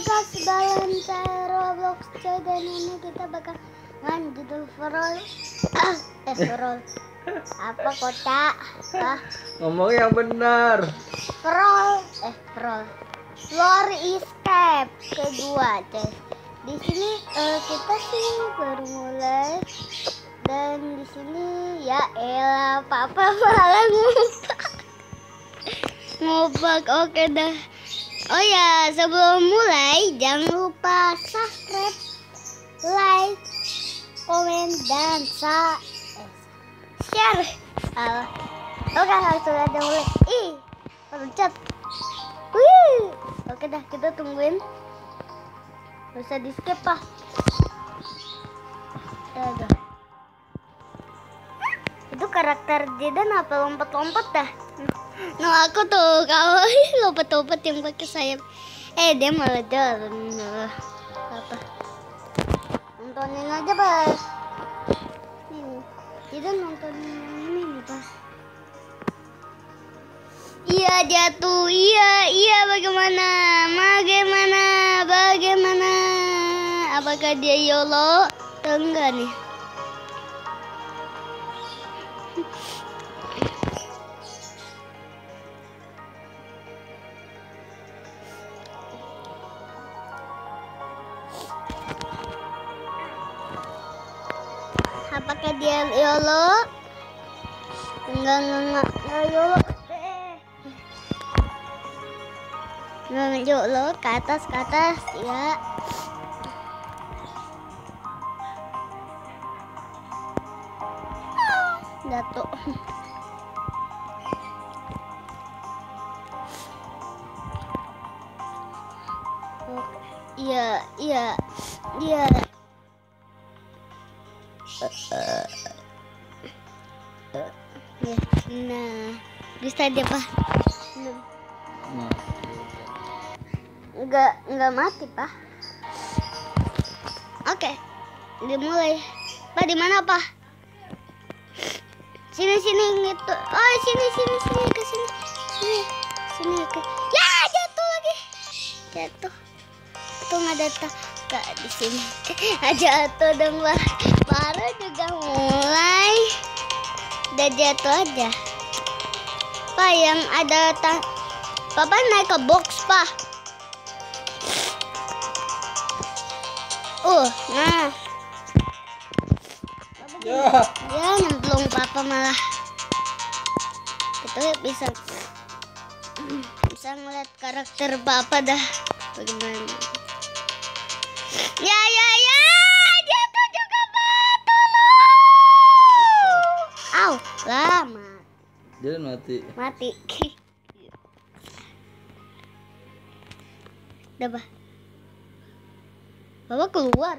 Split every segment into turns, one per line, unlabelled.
guys, dalam saya Roblox coy, dan ini kita bakal lanjut overall. Overall apa kota?
Ngomong yang benar.
Overall floor escape kedua coy. Di sini kita sih baru mulai, dan di sini ya elah papa malah ngubah. Oke dah. Oh ya, sebelum mulai jangan lupa subscribe, like, komen, dan share. Oke, langsung aja mulai. Pencet. Wih. Oke dah, kita tungguin. Bisa di skip pak. Dah. Itu karakter Jidan apa lompat-lompat dah? Nah aku tuh kalau lompat-lompat yang pakai sayap. Dia malah jalan. Apa? Nontonin aja pak. Ini Jidan nontonin yang ini nih pak. Iya jatuh. Iya bagaimana? Apakah dia YOLO atau enggak nih? Apakah dia YOLO? Enggak YOLO. Enggak YOLO, ke atas ya. Jatuh. Iya. Nah, bisa dia pak? Enggak mati pak. Oke, dimulai. Pak di mana pak? Sini gitu. Oh sini ke sini. Sini oke. Ya jatuh lagi. Tuh nggak datang. Gak di sini. Jatuh dong pak. Baru juga mulai. Udah jatuh aja. Pak yang ada Papa naik ke box pak. Nah. Ya nyemplung papa malah. Kita bisa ngeliat karakter papa dah. Bagaimana? Ya. Jatuh juga pak. Tolong. Lama.
Jangan mati.
Udah pak. Papa keluar.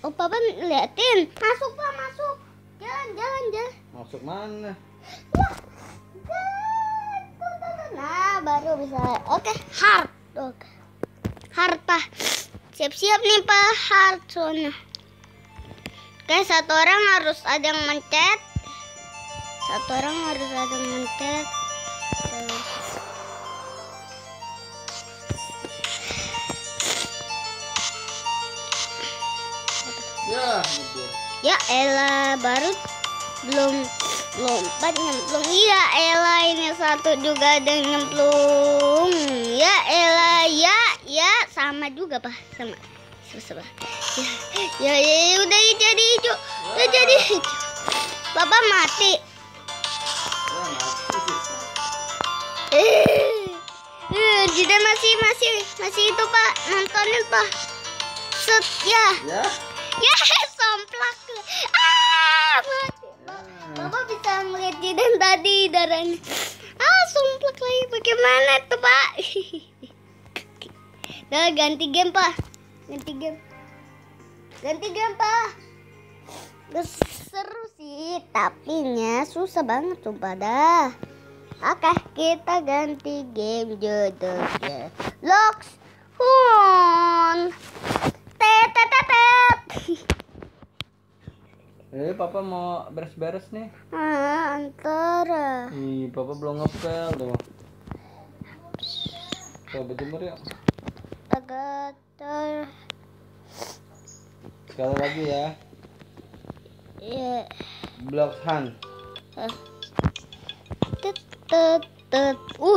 Oh papa liatin. Masuk pak, masuk. Jalan.
Masuk mana?
Nah baru bisa. Oke, hard. Hard pak. Siap-siap nih pak, hard soalnya. Oke, satu orang harus ada yang mencet. Ya elah, baru belum lompat nyemplung. Iya elah, ini satu juga ada yang nyemplung. Ya elah, ya sama juga pak, sama. Ya udah jadi hijau. Papa mati. Jadi masih itu pak, nontonin pak. Set ya. Somplak. Mati. Bapak bisa ngeliat Jidan tadi darahnya. Somplak lagi. Bagaimana tuh pak? Udah ganti game pak. Ganti game pak. Seru sih, tapi susah banget sumpah dah. Oke, kita ganti game judulnya Locks Hun.
Papa mau beres-beres nih.
Antara.
Papa belum ngepel tuh. Coba berjemur yuk.
Agak
Sekali lagi ya.
Iya.
Block hand.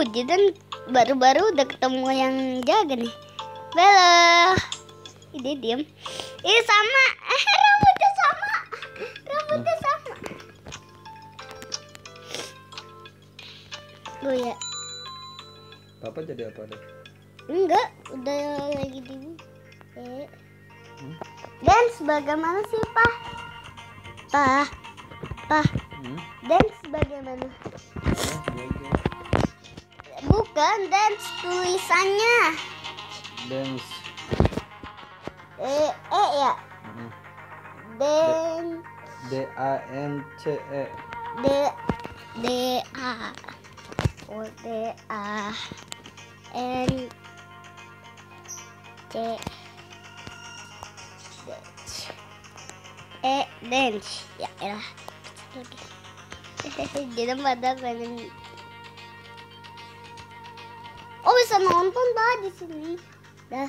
Jidan baru-baru udah ketemu yang jaga nih. Bella. Ini diem. Ih sama. Rambutnya sama. Oh ya.
Papa jadi apa deh?
Enggak, udah lagi di. Dance bagaimana sih, Pak? Dance bagaimana? Bukan dance tulisannya.
Dance.
Ya. Dance.
D-A-N-C-E.
D-A. O-D-A-N-C. Dance. Ya elah. Jadi pada pengen. Oh bisa nonton dah di sini. Dah.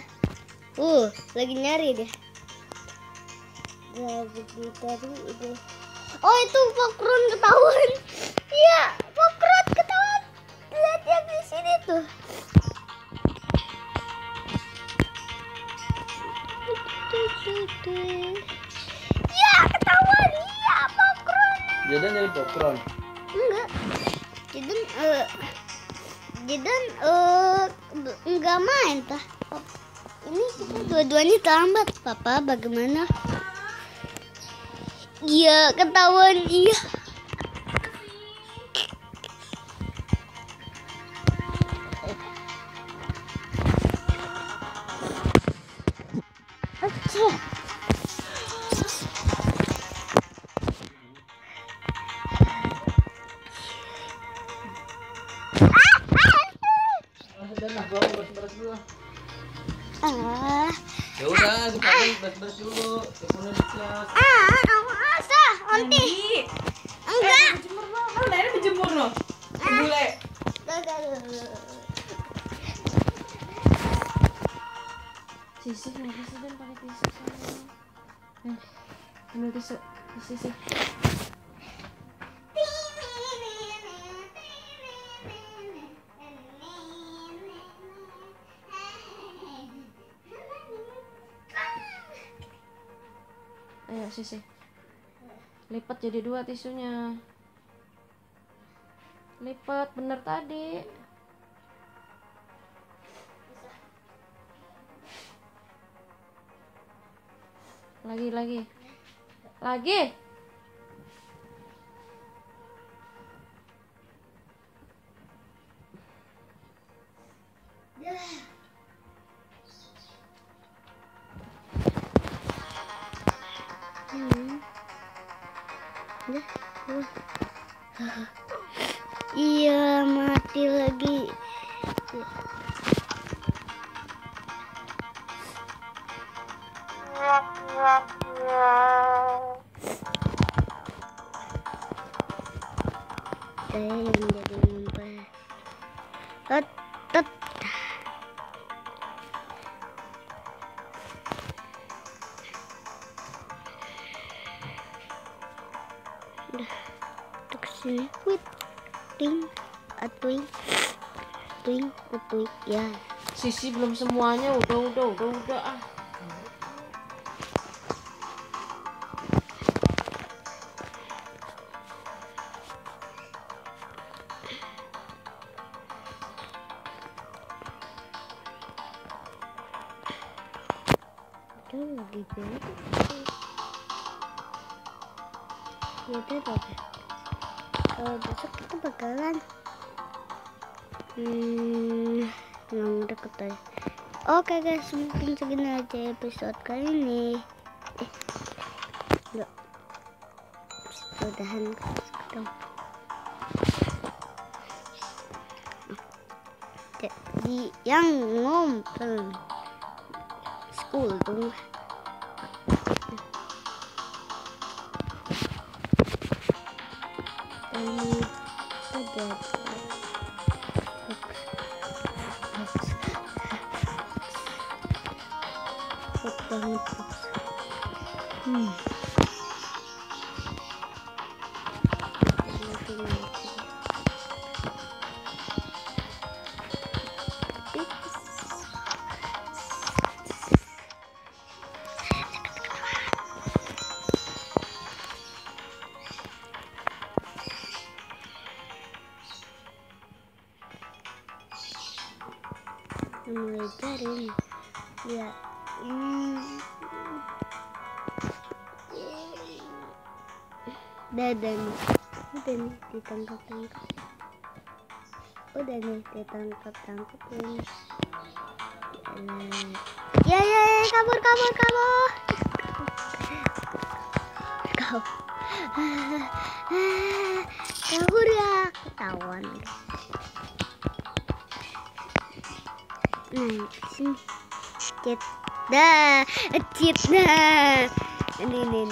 Lagi nyari deh. Lagi tadi itu. Oh itu Pokron ketahuan. Iya, Pokron ketahuan. Lihat yang di sini tuh. Ya ketahuan. Iya Pokron.
Jadan jadi Pokron.
Enggak. Jidan enggak main tah. Ini kita dua-duanya terlambat. Papa bagaimana? Iya ketahuan iya.
Beres-beres dulu. Ya udah, dipakai beres-beres dulu. Teleponnya di kelas.
Onti. Enggak.
Berjemur lo, kan Lena berjemur lo. Bule. Sisir lagi sih dan pakai tisu sana. Ambil tisu, sisir. Ayo sisir. Lipat jadi 2 tisunya. Lipat bener tadi. Lagi.
Iya mati lagi. Saya yang jadi ngumpet. Udah untuk sini. Atuing ya.
Sisi belum semuanya, udah ah.
Udah lagi beres. Ya udah. Besok kita bakalan yang deket aja. Oke guys, mungkin segini aja episode kali ini. Enggak. Udahan sekarang. Jadi yang ngumpul school dong. Ini banget. Mulai cari ya. Udah nih ditangkap ini. Ya kabur kabur ya, ketahuan. Nah, sini. Cheat dah. Ini.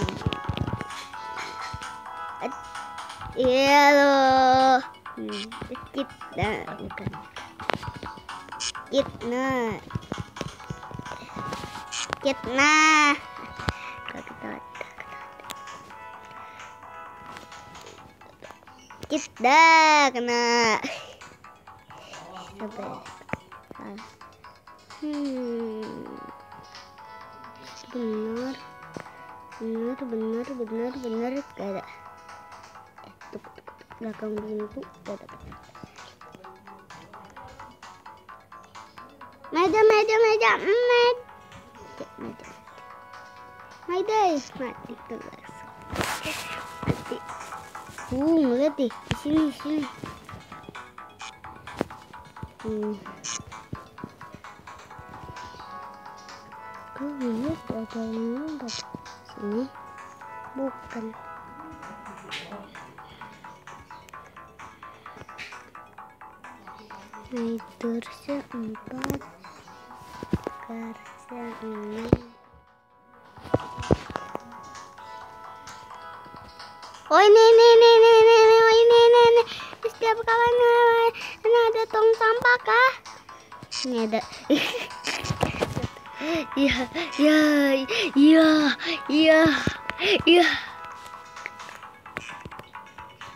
Iya loh. Cheat dah, bukan. Cheat nah. Cheat dah kena. Benar gak ada. Belakang pintu gak ada. Meja mati kelas. Ngeliat deh di sini. Gue lihat ada yang lompat sini, bukan. Terusnya 4, garisnya 6. Oh ini. Setiap kawan ada tong sampah kah? Ini ada. Iya.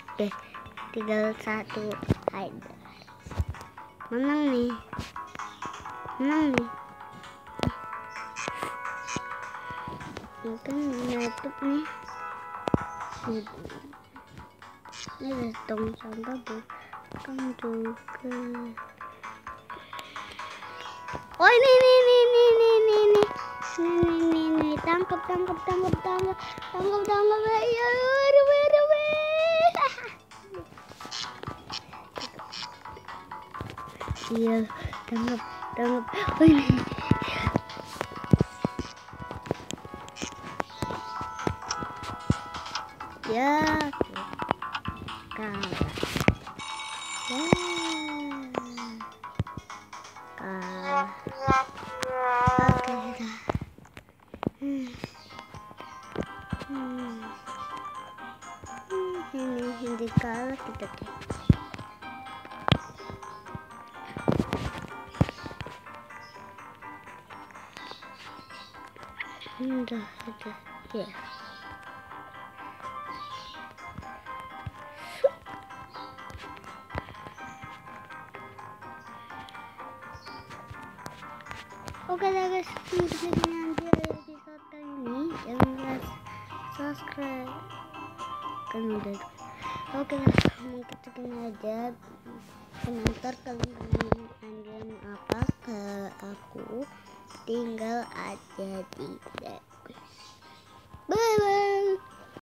Oke, tinggal 1 aja. Menang nih. Mungkin YouTube nih. Ini ada tong sampah bukan juga. Oh ini. Tangkap. Ya, iya, tangkap. Oh ini. Ya, kalah. Oke, ini kalah kita deh. Udah ada ya. Oke guys, nanti ada episode kali ini. Jangan lupa subscribe kan udah. Oke guys, kita gini aja. Komentar kalian pengen apa ke aku, tinggal aja di deskripsi. Bye.